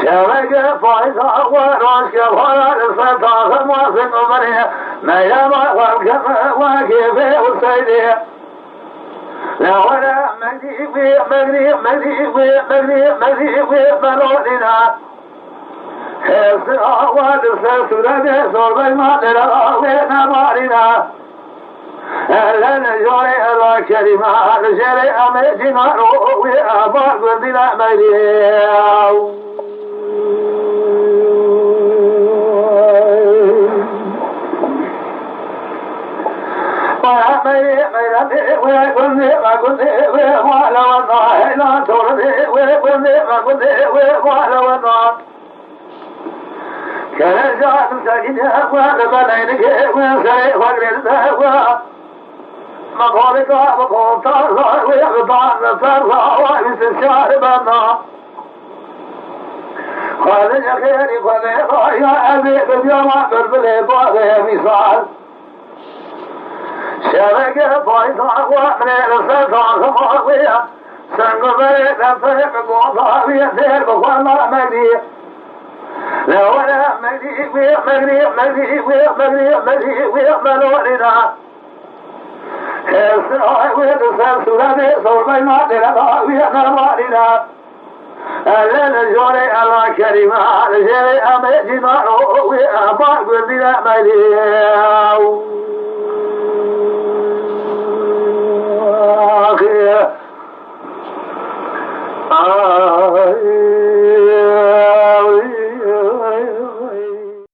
شبكة فايزة وراشك فارسة طاقم واسم أمرية ما يما والكما واقفة والسيدية لولا مغرب بلوننا حسنا والسة سورة صرب المادرة وين مارنا أهلا جوري الله كريمة لجري أمجنا روي أبار قدنا مريم كان جاء سجدها وبنينك وسري وقرد مقالك وقوطا ويقطع نصرها ويستشار بنا خالد خيري خذيها يا أبي بجمع بالبلي باغي مثال شبكة بايظة ومن السلطان خماوية سنقبل نفسك بوضعية سير بخوانا مجدي لولا مجدي ويقبلوننا السراء ويدسل سلامي صربي مادرنا ويقبلوننا أهلا جوري الله كريمة لجري أمجنا ويأبار قدنا مجدي آخر